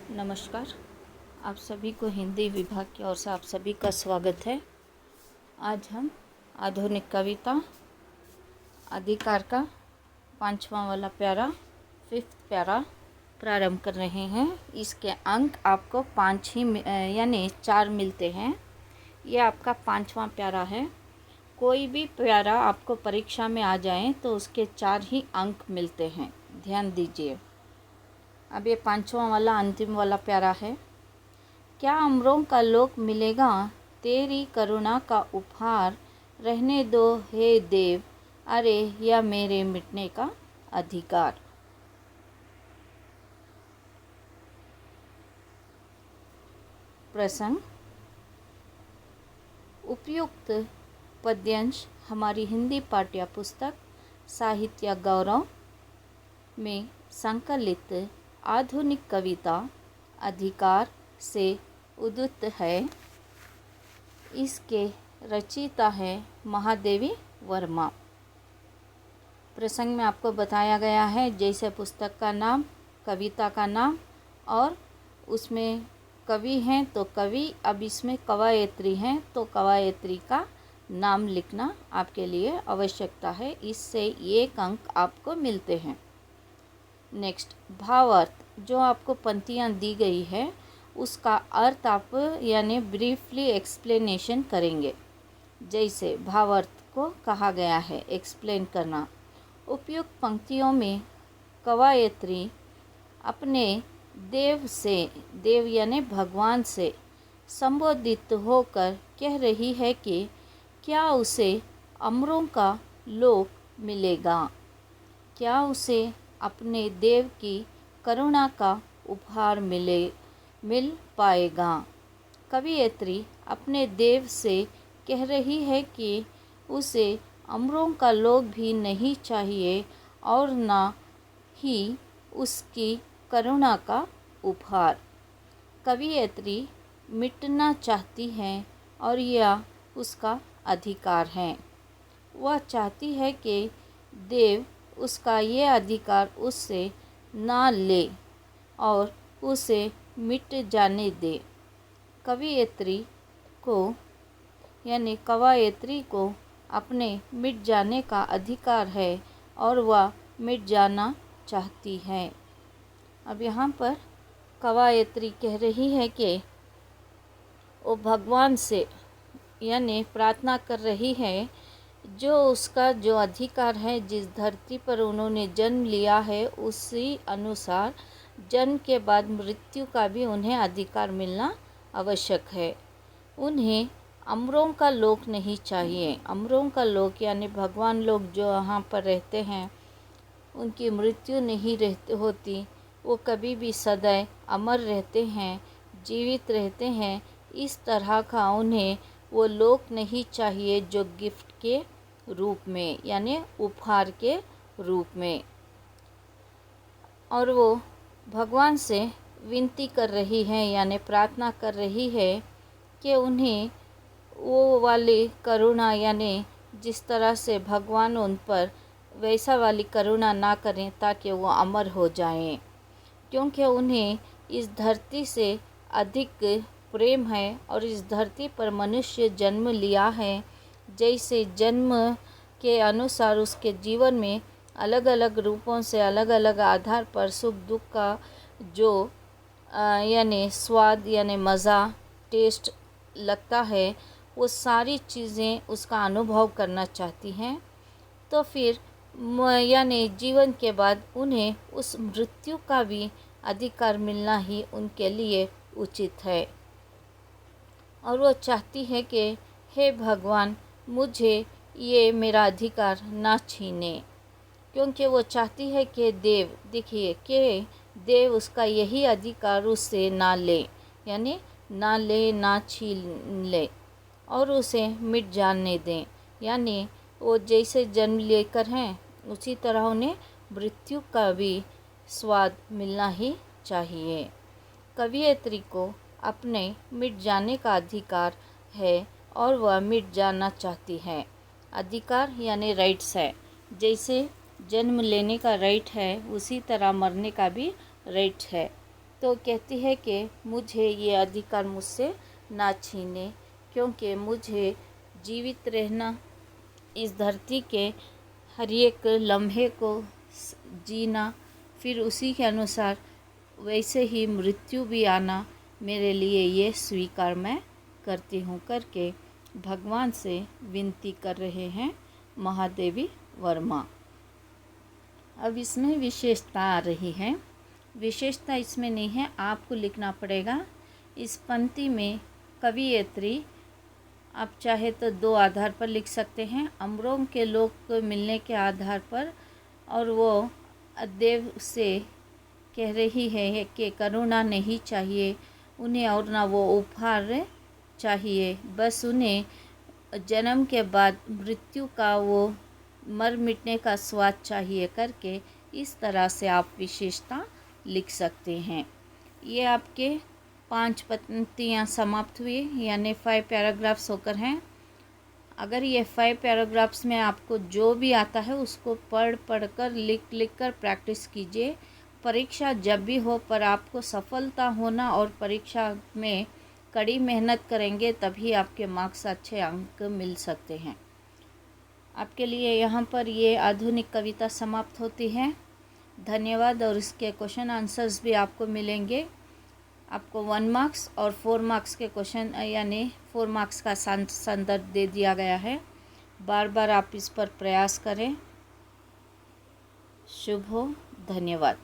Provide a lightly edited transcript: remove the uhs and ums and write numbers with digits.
नमस्कार। आप सभी को हिंदी विभाग की ओर से आप सभी का स्वागत है। आज हम आधुनिक कविता अधिकार का 5वां वाला प्यारा 5th प्यारा प्रारंभ कर रहे हैं। इसके अंक आपको 5 ही यानी 4 मिलते हैं। ये आपका 5वां प्यारा है। कोई भी प्यारा आपको परीक्षा में आ जाए तो उसके 4 ही अंक मिलते हैं, ध्यान दीजिए। अब ये 5वां वाला अंतिम वाला प्यारा है। क्या अमरों का लोक मिलेगा, तेरी करुणा का उपहार, रहने दो हे देव, अरे या मेरे मिटने का अधिकार। प्रसंग। उपयुक्त पद्यांश हमारी हिंदी पाठ्य पुस्तक साहित्य गौरव में संकलित आधुनिक कविता अधिकार से उद्धृत है। इसके रचयिता है महादेवी वर्मा। प्रसंग में आपको बताया गया है जैसे पुस्तक का नाम, कविता का नाम और उसमें कवि हैं तो कवि, अब इसमें कवयित्री हैं तो कवयित्री का नाम लिखना आपके लिए आवश्यकता है। इससे 1 अंक आपको मिलते हैं। नेक्स्ट, भावार्थ। जो आपको पंक्तियाँ दी गई है उसका अर्थ आप यानी ब्रीफली एक्सप्लेनेशन करेंगे। जैसे भावार्थ को कहा गया है एक्सप्लेन करना। उपयुक्त पंक्तियों में कवयित्री अपने देव से, देव यानी भगवान से संबोधित होकर कह रही है कि क्या उसे अमरों का लोक मिलेगा, क्या उसे अपने देव की करुणा का उपहार मिल पाएगा। कवयित्री अपने देव से कह रही है कि उसे अमरों का लोक भी नहीं चाहिए और ना ही उसकी करुणा का उपहार। कवयित्री मिटना चाहती है और यह उसका अधिकार है। वह चाहती है कि देव उसका ये अधिकार उससे ना ले और उसे मिट जाने दे। कवयित्री को यानी कवयित्री को अपने मिट जाने का अधिकार है और वह मिट जाना चाहती है। अब यहाँ पर कवयित्री कह रही है कि वो भगवान से यानी प्रार्थना कर रही है जो उसका जो अधिकार है, जिस धरती पर उन्होंने जन्म लिया है उसी अनुसार जन्म के बाद मृत्यु का भी उन्हें अधिकार मिलना आवश्यक है। उन्हें अमरों का लोक नहीं चाहिए। अमरों का लोक यानी भगवान लोग जो यहाँ पर रहते हैं उनकी मृत्यु नहीं होती, वो कभी भी सदैव अमर रहते हैं, जीवित रहते हैं। इस तरह का उन्हें वो लोक नहीं चाहिए जो गिफ्ट के रूप में यानी उपहार के रूप में। और वो भगवान से विनती कर रही है यानी प्रार्थना कर रही है कि उन्हें वो वाली करुणा यानी जिस तरह से भगवान उन पर वैसा वाली करुणा ना करें ताकि वो अमर हो जाएं, क्योंकि उन्हें इस धरती से अधिक प्रेम है और इस धरती पर मनुष्य जन्म लिया है। जैसे जन्म के अनुसार उसके जीवन में अलग अलग रूपों से अलग अलग आधार पर सुख दुख का जो यानी स्वाद यानी मज़ा टेस्ट लगता है, वो सारी चीज़ें उसका अनुभव करना चाहती हैं। तो फिर यानी जीवन के बाद उन्हें उस मृत्यु का भी अधिकार मिलना ही उनके लिए उचित है। और वो चाहती है कि हे भगवान मुझे ये मेरा अधिकार ना छीने, क्योंकि वो चाहती है कि देव, देखिए कि देव उसका यही अधिकार उससे ना ले यानी ना ले ना छीन ले और उसे मिट जाने दें। यानी वो जैसे जन्म लेकर हैं उसी तरह उन्हें मृत्यु का भी स्वाद मिलना ही चाहिए। कवयित्री को अपने मिट जाने का अधिकार है और वह मिट जाना चाहती है। अधिकार यानी राइट्स है। जैसे जन्म लेने का राइट है उसी तरह मरने का भी राइट है। तो कहती है कि मुझे ये अधिकार मुझसे ना छीने, क्योंकि मुझे जीवित रहना, इस धरती के हर एक लम्हे को जीना, फिर उसी के अनुसार वैसे ही मृत्यु भी आना मेरे लिए ये स्वीकार मैं करती हूँ करके भगवान से विनती कर रहे हैं महादेवी वर्मा। अब इसमें विशेषता आ रही है। विशेषता इसमें नहीं है, आपको लिखना पड़ेगा। इस पंक्ति में कवियत्री आप चाहे तो 2 आधार पर लिख सकते हैं, अमरों के लोग को मिलने के आधार पर, और वो देव से कह रही है कि करुणा नहीं चाहिए उन्हें और ना वो उपहार चाहिए, बस उन्हें जन्म के बाद मृत्यु का वो मर मिटने का स्वाद चाहिए करके इस तरह से आप विशेषता लिख सकते हैं। ये आपके 5 पंक्तियाँ समाप्त हुई, यानी 5 पैराग्राफ्स होकर हैं। अगर ये 5 पैराग्राफ्स में आपको जो भी आता है उसको पढ़ कर लिख कर प्रैक्टिस कीजिए। परीक्षा जब भी हो पर आपको सफलता होना, और परीक्षा में कड़ी मेहनत करेंगे तभी आपके मार्क्स अच्छे अंक मिल सकते हैं। आपके लिए यहाँ पर ये आधुनिक कविता समाप्त होती है। धन्यवाद। और इसके क्वेश्चन आंसर्स भी आपको मिलेंगे। आपको 1 मार्क्स और 4 मार्क्स के क्वेश्चन, यानी 4 मार्क्स का संदर्भ दे दिया गया है। बार बार आप इस पर प्रयास करें। शुभ हो। धन्यवाद।